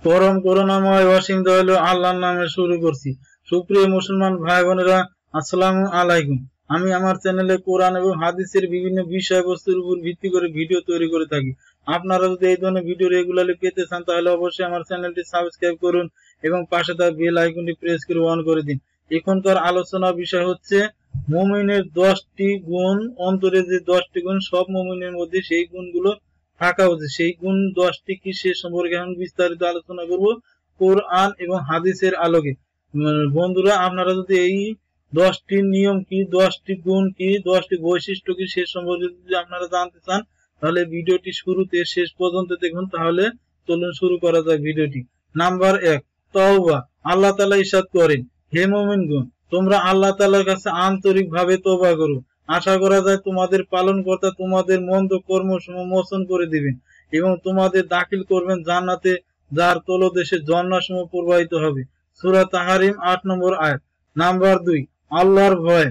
পরম করুণাময় অসীম দয়ালু আল্লাহর নামে শুরু করছি। সুপ্রিয় মুসলমান ভাই বোনেরা, আসসালামু আলাইকুম। আমি আমার চ্যানেলে কোরআন এবং হাদিসের বিভিন্ন বিষয়বস্তুর উপর ভিত্তি করে ভিডিও তৈরি করে থাকি। আপনারা যদি এই ধরনের ভিডিও রেগুলারলি পেতে চান তাহলে অবশ্যই আমার চ্যানেলটি সাবস্ক্রাইব করুন এবং পাশে থাকা বেল আইকনটি প্রেস করে অন করে দিন। এখনকার আলোচনা বিষয় হচ্ছে মুমিনের 10টি গুণ, অন্তরে যে 10টি গুণ সব মুমিনের মধ্যে সেই গুণগুলো থাকা উচিত। সেই গুণ 10টি কি সে সম্পর্কে এখন বিস্তারিত আলোচনা করব কোরআন এবং হাদিসের আলোকে। বন্ধুরা, আপনারা যদি এই 10টি নিয়ম কি, 10টি গুণ কি, 10টি বৈশিষ্ট্য কি সে সম্পর্কে যদি আপনারা জানতে চান তাহলে ভিডিওটি শুরুতে শেষ পর্যন্ত দেখুন। তাহলে চলুন শুরু করা যায় ভিডিওটি। নাম্বার 1, তওবা। আল্লাহ তাআলা ইরশাদ করেন, হে মুমিনগণ, তোমরা আল্লাহ তাআলার কাছে আন্তরিকভাবে তওবা করো। আশা করা যায় তোমাদের পালনকর্তা তোমাদের মন্দ কর্মসমূহ মোচন করে দিবেন এবং তোমাদের দাখিল করবেন জান্নাতে, যার তলদেশে ঝর্ণাসমূহ প্রবাহিত হবে। সূরা তাহরিম 8 নম্বর আয়াত। নাম্বার 2, আল্লাহর ভয়।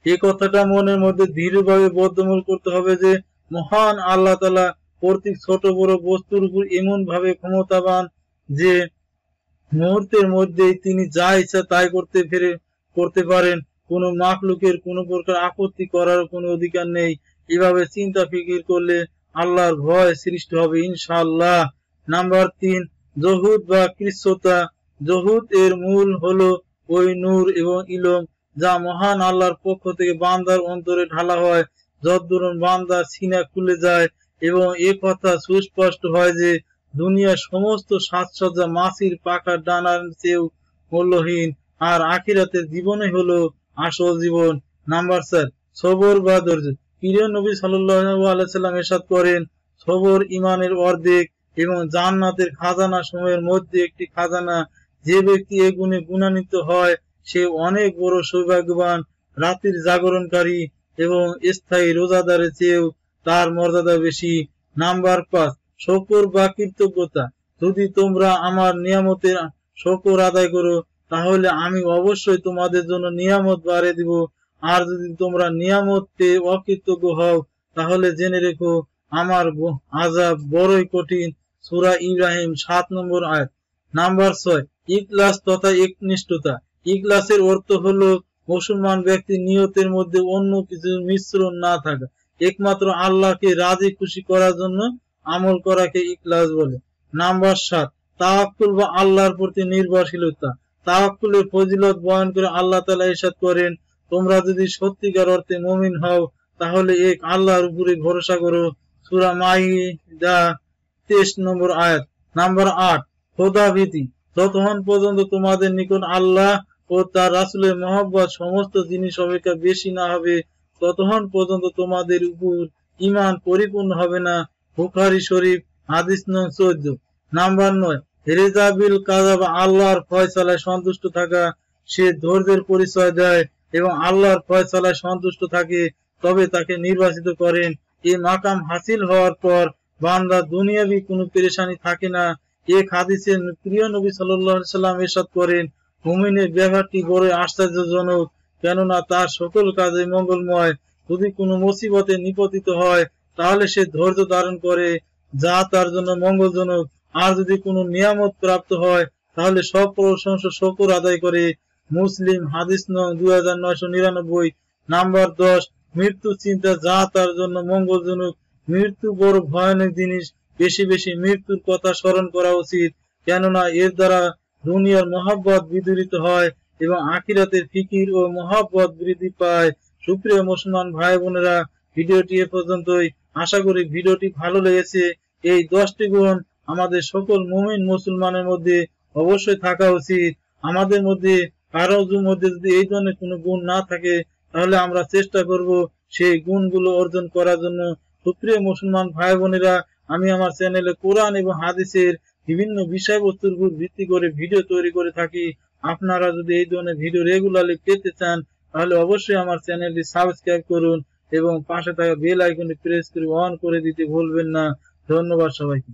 এই কথাটা মনের মধ্যে দৃঢ়ভাবে বদ্ধমূল করতে হবে যে মহান আল্লাহ তাআলা প্রত্যেক ছোট বড় বস্তুর উপর এমন ভাবে ক্ষমতাবান যে মুহূর্তের মধ্যেই তিনি যা ইচ্ছা তাই করতে পারেন। কোন মাখলুকের কোন প্রকার আপত্তি করার কোনো অধিকার নেই। এভাবে চিন্তা ফিকির করলে আল্লাহর ভয় সৃষ্টি হবে ইনশাআল্লাহ। নাম্বার 3, জহুদ বা কৃচ্ছতা। জহুদ এর মূল হলো ওই নূর এবং ইলম যা মহান আল্লাহর পক্ষ থেকে বান্দার অন্তরে ঢালা হয়। যদ্দুরুন বান্দার সিনা খুলে যায় এবং এ কথা সুস্পষ্ট হয় যে দুনিয়ার সমস্ত সাজসজ্জা মাছির পাখার ডানার চেয়েও মূল্যহীন, আর আখিরাতের জীবনে হলো আসল জীবন। নাম্বার 4, সবর বা ধৈর্য। প্রিয় নবী সাল্লাল্লাহু আলাইহি সাল্লাম ইরশাদ করেন, সবর ঈমানের অর্ধেক এবং জান্নাতের খাজানা সমূহের মধ্যে একটি খাজানা। যে ব্যক্তি এ গুণে গুণান্বিত হয় সে অনেক বড় সৌভাগ্যবান। রাতের জাগরণকারী এবং স্থায়ী রোজাদারের চেয়েও তার মর্যাদা বেশি। নাম্বার 5, শুকর বা কৃতজ্ঞতা। যদি তোমরা আমার নিয়ামতের শুকর আদায় করো তাহলে আমি অবশ্যই তোমাদের জন্য নিয়ামত বাড়িয়ে দিব, আর যদি তোমরা নিয়ামত পেয়ে অকৃতজ্ঞ হও তাহলে জেনে রেখো আমার আযাব বড়ই কঠিন। সূরা ইব্রাহিম 7 নম্বর আয়াত। নাম্বার 6, ইখলাস তথা একনিষ্ঠতা। ইখলাসের অর্থ হলো মুসলমান ব্যক্তির নিয়তের মধ্যে অন্য কিছু মিশ্রণ না থাকা। একমাত্র আল্লাহকে রাজি খুশি করার জন্য আমল করাকে ইখলাস বলে। নাম্বার 7, তাওয়াক্কুল বা আল্লাহর প্রতি নির্ভরশীলতা। তাওয়াক্কুলের ফজিলত বয়ান করে আল্লাহ তাআলা ইরশাদ করেন, তোমরা যদি সত্যিকার অর্থে মুমিন হও তাহলে এক আল্লাহর উপরে ভরসা করো। সূরা মাইদা 23 নম্বর আয়াত। নাম্বার 8, খোদাভীতি। যতক্ষণ পর্যন্ত তোমাদের নিকট আল্লাহ ও তার রাসূলের মহব্বত সমস্ত জিনিস অপেক্ষা বেশি না হবে ততক্ষণ পর্যন্ত তোমাদের উপর ঈমান পরিপূর্ণ হবে না। বুখারী শরীফ হাদিস নং 14। নাম্বার 9, রেজা বিল কাযা বা আল্লাহর ফয়সালায় সন্তুষ্ট থাকা। সে ধৈর্যের পরিচয় দেয় এবং আল্লাহর ফয়সালায় সন্তুষ্ট থাকে, তবে তাকে নির্বাচিত করেন। এই মাকাম হাসিল হওয়ার পর বান্দা দুনিয়াবি কোনো পেরেশানি থাকে না। এক হাদিসে প্রিয় নবী সাল্লাল্লাহু আলাইহি সাল্লাম ইরশাদ করেন, মুমিনের ব্যাপারটি বড় আশ্চর্যজনক, কেননা তার সকল কাজে মঙ্গলময়। যদি কোনো মুসিবতে নিপতিত হয় তাহলে সে ধৈর্য ধারণ করে, যা তার জন্য মঙ্গলজনক। আর যদি কোনো নিয়ামত প্রাপ্ত হয় তাহলে সব প্রশংসা শুকর আদায় করে। মুসলিম হাদিস নং 2999। নাম্বার 10, মৃত্যু চিন্তা, যা তার জন্য মঙ্গলজনক। মৃত্যু বড় ভয়ানক জিনিস। বেশি বেশি মৃত্যুর কথা স্মরণ করা উচিত, কেননা এর দ্বারা দুনিয়ার মহব্বত বিদূরিত হয় এবং আখিরাতের ফিকির ও মহব্বত বৃদ্ধি পায়। সুপ্রিয় মুসলমান ভাই বোনেরা, ভিডিওটি এ পর্যন্তই। আশা করি ভিডিওটি ভালো লেগেছে। এই 10টি গুণ আমাদের সকল মুমিন মুসলমানের মধ্যে অবশ্যই থাকা উচিত। আমাদের মধ্যে কারো মধ্যে যদি এই ধরনের কোনো গুণ না থাকে তাহলে আমরা চেষ্টা করব সেই গুণগুলো অর্জন করার জন্য। সুপ্রিয় মুসলমান ভাই বোনেরা, আমি আমার চ্যানেলে কোরআন এবং হাদিসের বিভিন্ন বিষয়বস্তুর উপর ভিত্তি করে ভিডিও তৈরি করে থাকি। আপনারা যদি এই ধরনের ভিডিও রেগুলারলি পেতে চান তাহলে অবশ্যই আমার চ্যানেলটি সাবস্ক্রাইব করুন এবং পাশে থাকা বেল আইকনটি প্রেস করে অন করে দিতে ভুলবেন না। ধন্যবাদ সবাইকে।